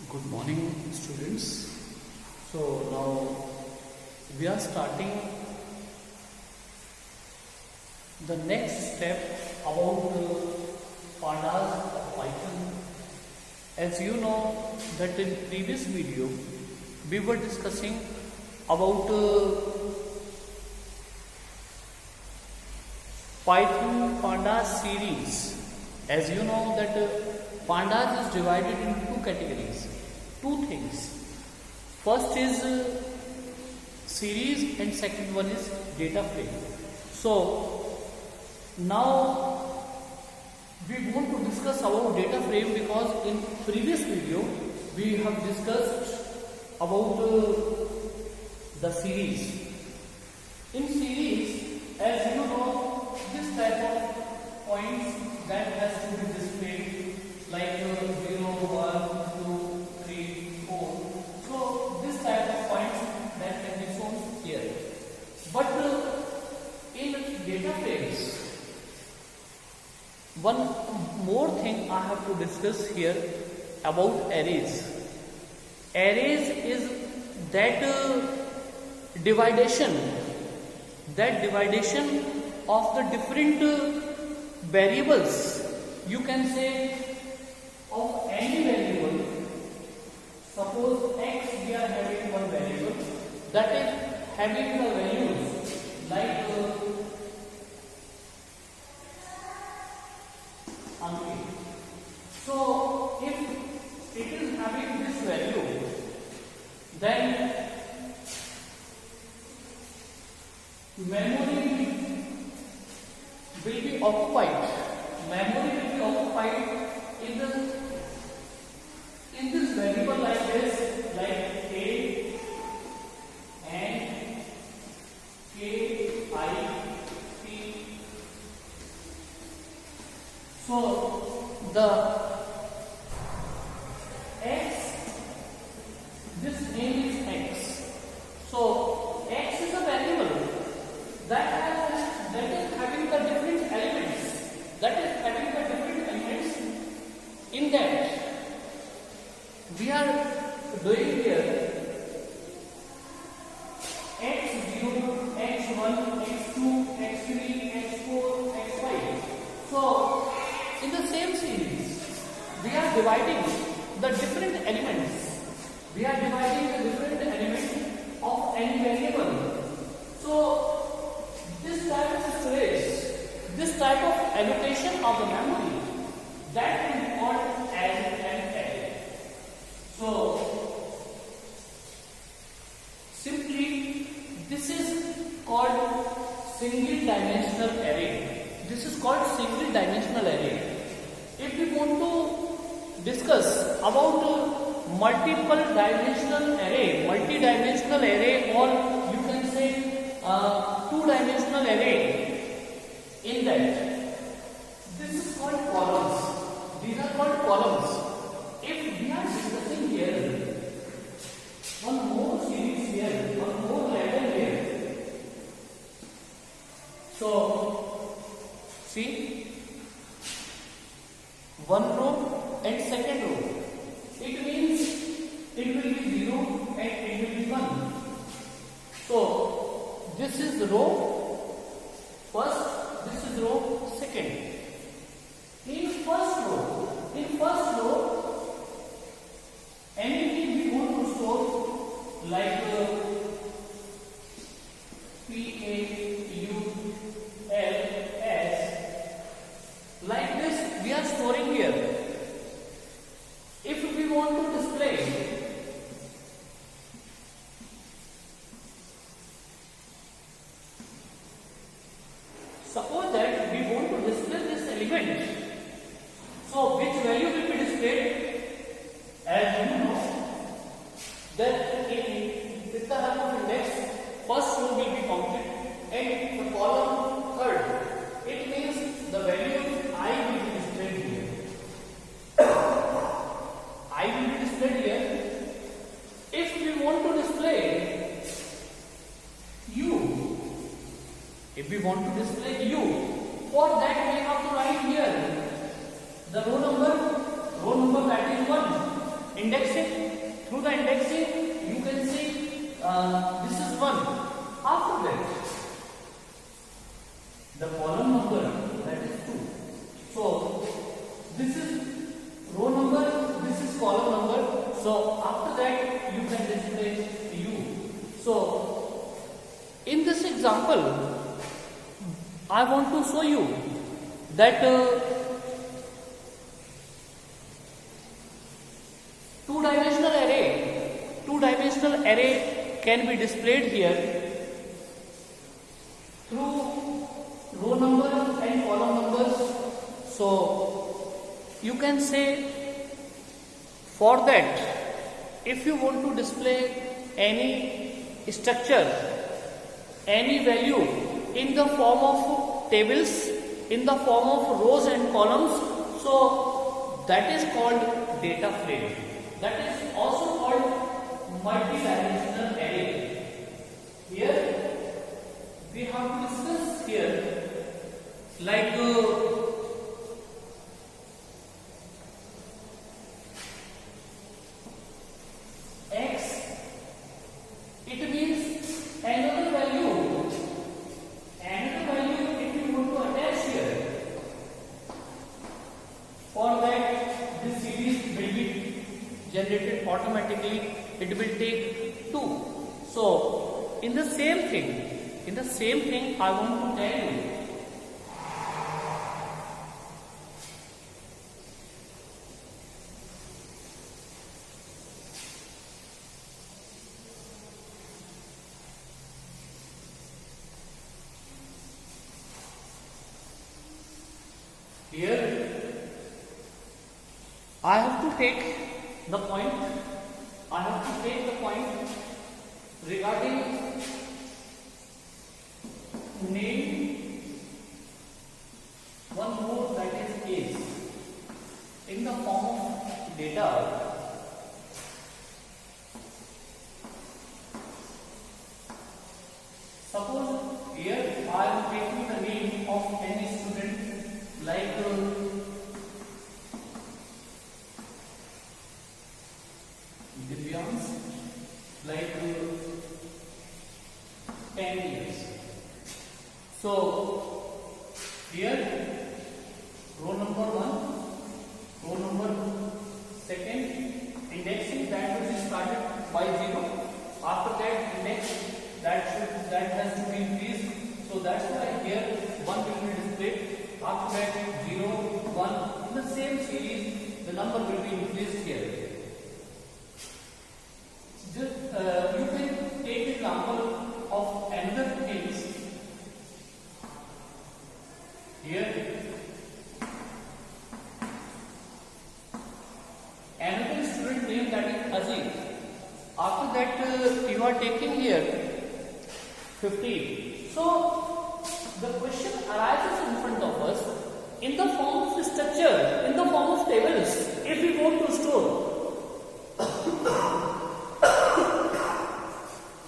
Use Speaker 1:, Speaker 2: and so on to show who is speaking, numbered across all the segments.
Speaker 1: Good morning, students. So now we are starting the next step about pandas of Python. As you know that in previous video we were discussing about Python pandas series. As you know that pandas is divided into two categories. Two things. First is series and second one is data frame. So now we want to discuss about data frame because in previous video we have discussed about the series. In series, as you know, this type of points that has to be displayed like 0, 1, 2, 3, 4. So this type of points that can be shown here. But in data frames, one more thing I have to discuss here about arrays. Arrays is that dividation of the different variables. You can say of any variable. Suppose x, we are having one variable that is having the values like Ankit. So if it is having this value, then memory will be occupied. Memory will be occupied in this variable like this, like a and k I t. So the x, this name is x. So x is a variable that is having the different elements. In that we are doing here x0, x1, x2, x3, x4, x5. So in the same series we are dividing the different elements. We are dividing the different elements of any variable. So this type of storage, this type of allocation of the memory, that will be called as an array. So simply this is called single dimensional array. This is called single dimensional array. If we want to discuss about multiple dimensional array, multi-dimensional array, or you can say two-dimensional array, in that this is called columns. These are called columns. If we are discussing here one more series here, one more level here. So see, one row and second row. It means it will be 0 and it will be 1. So this is the row first, this is row second. In first row, anything we want to store like P A U L S, like this we are storing here. If we want to display suppose that we want to display this element. So which value will be displayed? As you know that with the help of index, first row will be counted and the column third. It means the value I will be displayed here. I will be displayed here. If we want to display U, for that we have to write here the row number that is 1 indexing. Through the indexing, you can see this is 1. After that, the column number, that is 2. So this is row number, this is column number. So after that, you can display U. So in this example, I want to show you that two-dimensional array can be displayed here through row number and column numbers. So you can say, for that, if you want to display any structure, any value in the form of tables, in the form of rows and columns, so that is called data frame. That is also called multi-dimensional array. Here we have to discuss here like x, it means another value if you want to attach here. For that, this series will be generated automatically. It will take 2. So in the same thing I want to tell you, here I have to take the point. Regarding name one more, that is age, in the form of data. Suppose here I am taking the name of any student like Divyans, like 10 years. So here row number 1, row number 2, indexing, that will be started by 0. After that, index that has to be increased. So that's why here 1 will be displayed. After that, 0, 1. In the same series, the number will be increased here. You can take example of another case. Here, another student name, that is Aziz. After that, you are taking here 15. So the question arises in front of us in the form of structure, in the form of tables. If we want to store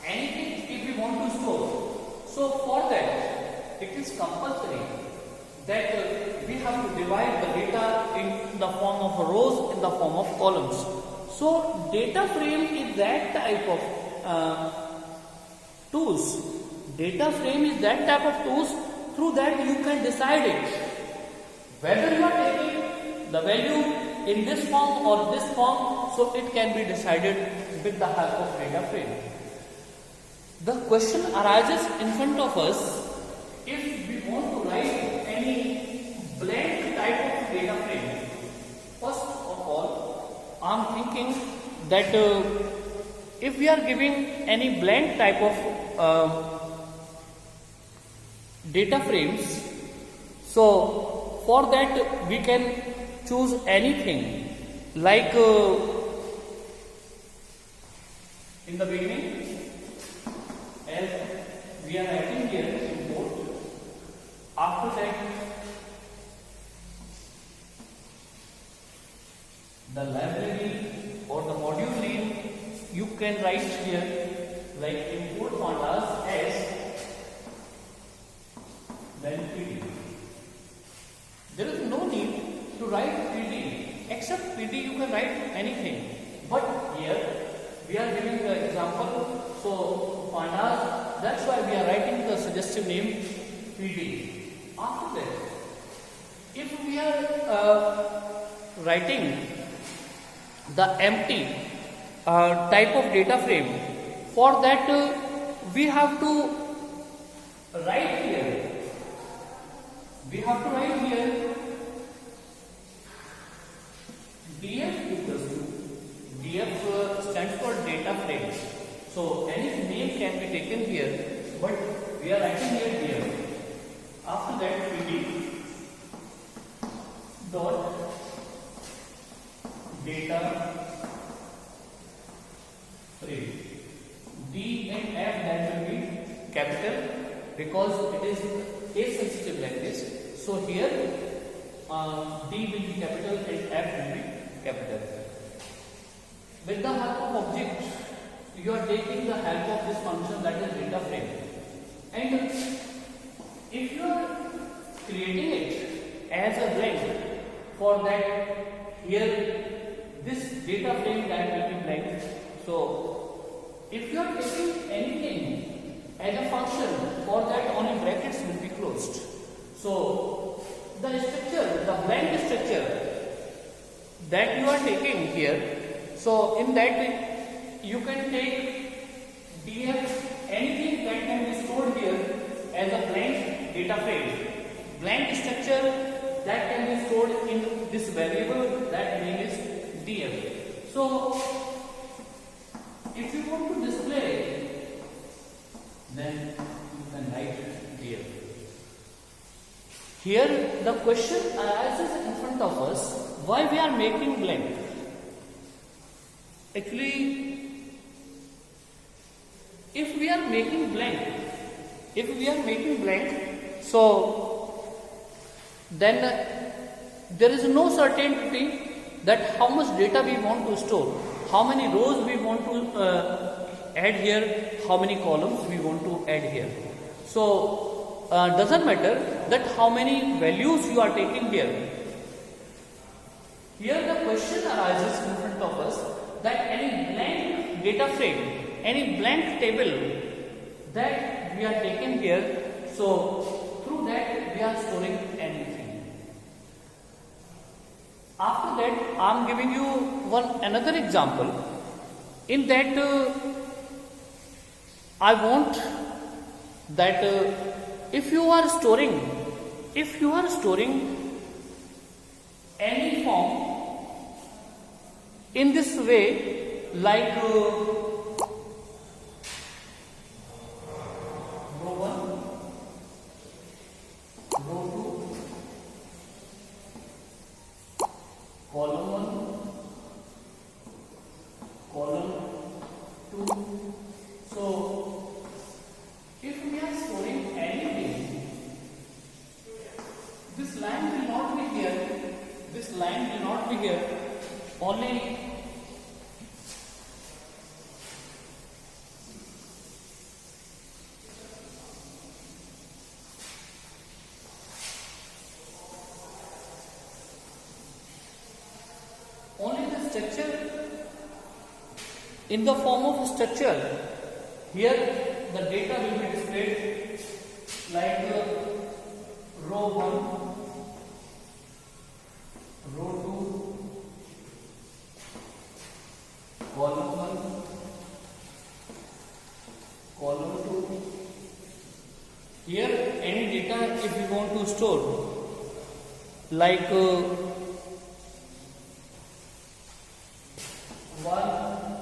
Speaker 1: anything, if we want to store, so for that it is compulsory that we have to divide the data in the form of rows, in the form of columns. So data frame is that type of tools. Data frame is that type of tools through that you can decide it, whether you are taking the value in this form or this form. So it can be decided with the help of data frame. The question arises in front of us, if we want to write any blank type of data frame. First of all, I am thinking that if we are giving any blank type of data frames, so for that we can choose anything like in the beginning, as we are writing here import. After that, the library or the module name you can write here like import pandas as then PD. There is no need to write PD, except PD you can write anything. But here we are giving the example. So pandas, that's why we are writing the suggestive name PD. After that, if we are writing the empty type of data frame, for that we have to write here. We have to write here DF equals to DF stands for data frame. So any name can be taken here, but we are writing here DF. After that, PD dot data frame. D and F, that will be capital because it is case sensitive like this. So here D will be capital and F will be capital. With the help of object, you are taking the help of this function, that is data frame. And if you are creating it as a blank, for that here this data frame that will be blank. So if you are taking anything as a function, for that only brackets will be closed. So the structure, the blank structure that you are taking here, so in that you can take DF, anything that can be stored here as a blank data frame, blank structure that can be stored in this variable, that name is DF. So if you want to display, then you can write DF. Here the question arises in front of us, why we are making blank? Actually, if we are making blank, so then there is no certainty that how much data we want to store, how many rows we want to add here, how many columns we want to add here. So doesn't matter that how many values you are taking here. Here the question arises in front of us that any blank data frame, any blank table that we are taking here, so through that we are storing anything. After that, I am giving you another example. In that I want that if you are storing any form in this way, like row 1, row 2, column 1, column 2. So if we are storing anything, this line will not be here, only the structure in the form of structure. Here the data will be displayed like row 1, row 2, column 1, column 2. Here any data if we want to store, like 1,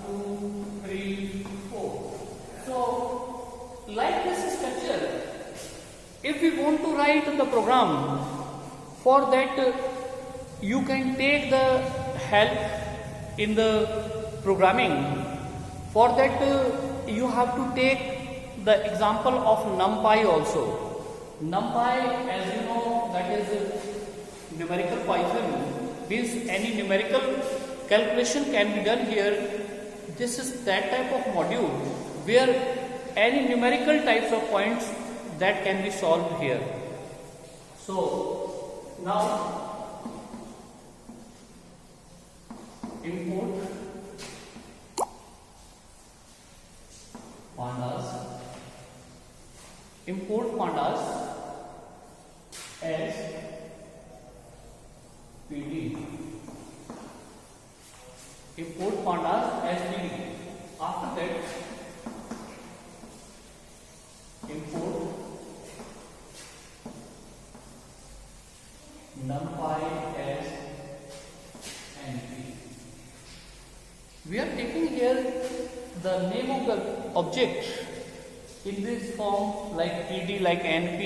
Speaker 1: 2, 3, 4. So like this structure, if we want to write the program, for that you can take the help in the programming. For that you have to take the example of NumPy also. NumPy, as you know, that is numerical Python, means any numerical calculation can be done here. This is that type of module where any numerical types of points that can be solved here. So now import import pandas as PD. Import pandas as PD. After that, import numpy as np. We are taking here the name of the object in this form like PD, like np,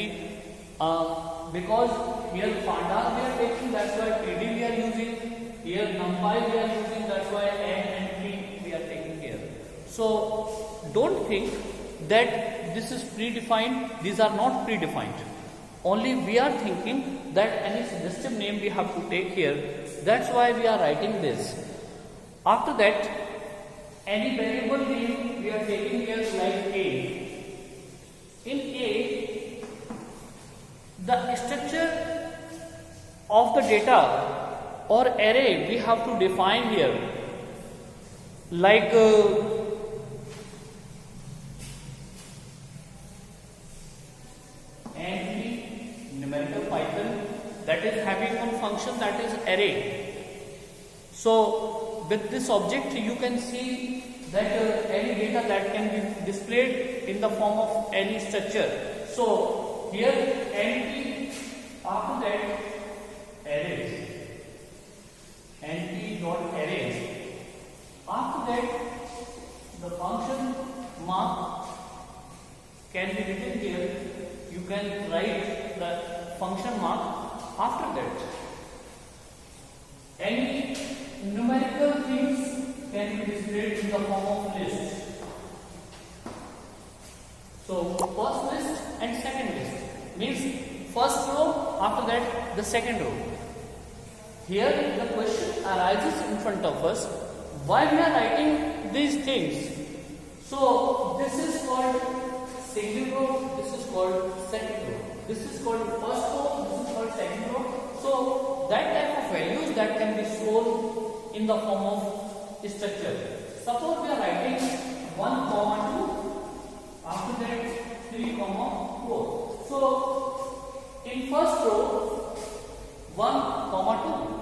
Speaker 1: because here pandas we are taking, that's why PD we are using. Here numpy we are using, that's why n and p we are taking here. So don't think that this is predefined. These are not predefined. Only we are thinking that any suggestive name we have to take here. That's why we are writing this. After that, any variable name we are taking here like a. In a, the structure of the data or array we have to define here, like numerical Python, that is having one function, that is array. So with this object you can see that any data that can be displayed in the form of any structure. So here np, after that arrays, np dot arrays. After that the function mark can be written here. You can write the function mark. After that, any numerical things can be displayed in the form of list. So first list and second list means first row, after that the second row. Here the question arises in front of us, why we are writing these things. So this is called single row, this is called second row, this is called first row, this is called second row. So that type of values that can be stored in the form of structure. Suppose we are writing 1, 2, after that 3, 4. So in first row 1, 2.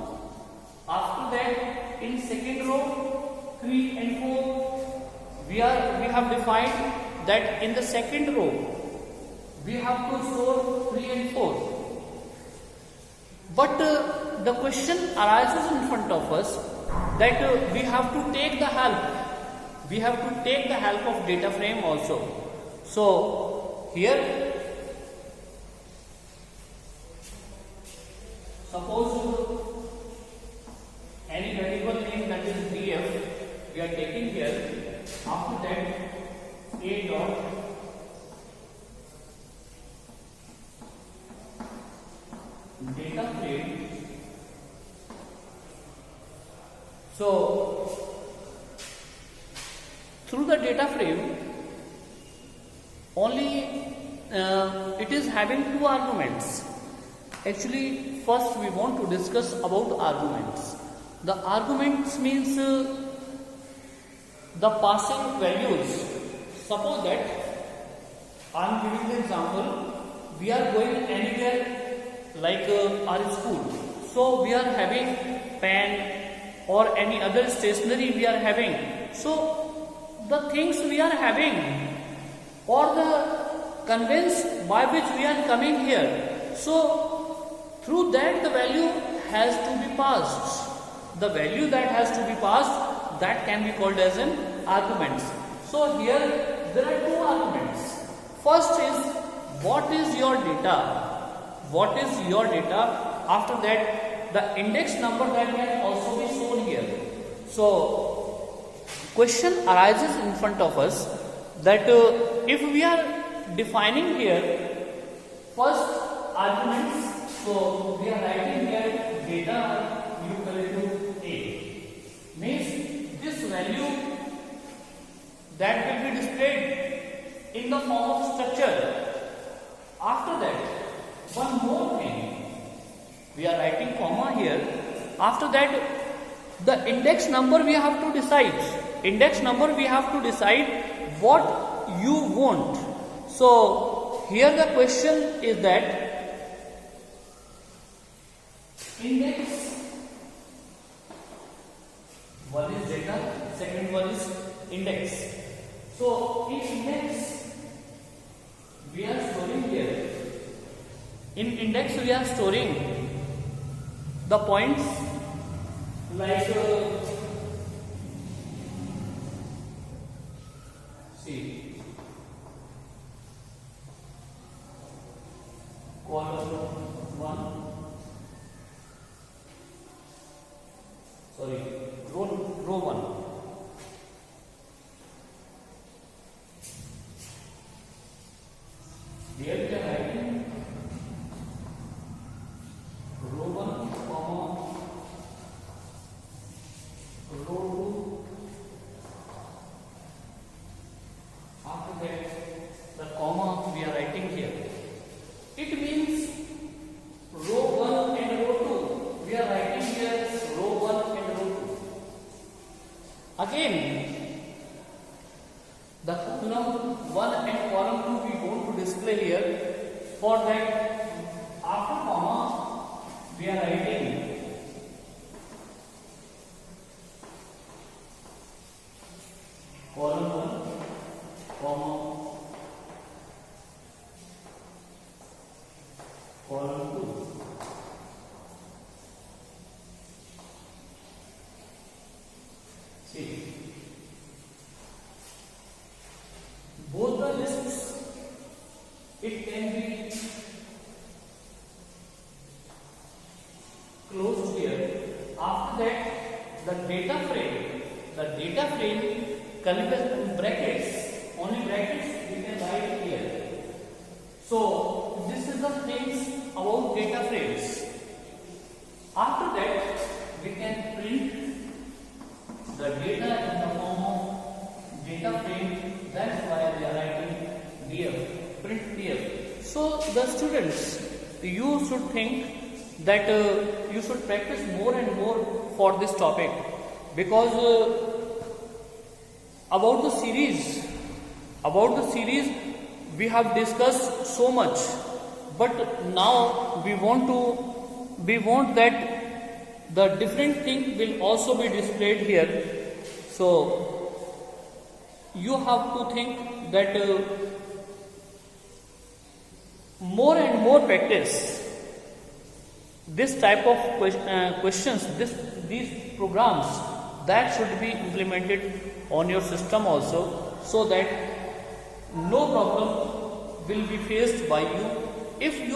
Speaker 1: After that in second row 3 and 4. We have defined that in the second row we have to store 3 and 4. But the question arises in front of us that we have to take the help. We have to take the help of data frame also. So here, suppose any variable name that is df we are taking here. After that, a dot data frame. So through the data frame only it is having two arguments. Actually, first we want to discuss about arguments. The arguments means the passing values. Suppose that I am giving the example, we are going anywhere like our school. So we are having pen or any other stationery we are having. So the things we are having or the conveyance by which we are coming here. So through that the value has to be passed. The value that has to be passed, that can be called as an argument. So here there are two arguments. First is what is your data? What is your data? After that the index number that can also be shown here. So question arises in front of us that if we are defining here first arguments, so we are writing here data equal to a, means this value that will be displayed in the form of structure. After that, one more thing, we are writing comma here. After that, the index number we have to decide. Index number we have to decide what you want. So here the question is that index, one is data, second one is index. So in index we are storing here. In index we are storing the points like see column 1, sorry, row 1. Here we are writing row 1, comma, row 2. After that, the comma we are writing here. It means row 1 and row 2. We are writing here row 1 and row 2. Again, the column 1 and column 2 we want to display here. For that, after comma, we are writing column 1, comma, column 2. See, both the lists, it can be closed here. After that, the data frame brackets, only brackets we can write here. So this is the things about data frames. After that, we can print the data in the form of data frame. That's why we are writing df, print df. So the students, you should think that you should practice more and more for this topic, because about the series we have discussed so much, but now we want that the different thing will also be displayed here. So you have to think that more and more practice this type of questions, these programs, that should be implemented on your system also, so that no problem will be faced by you if you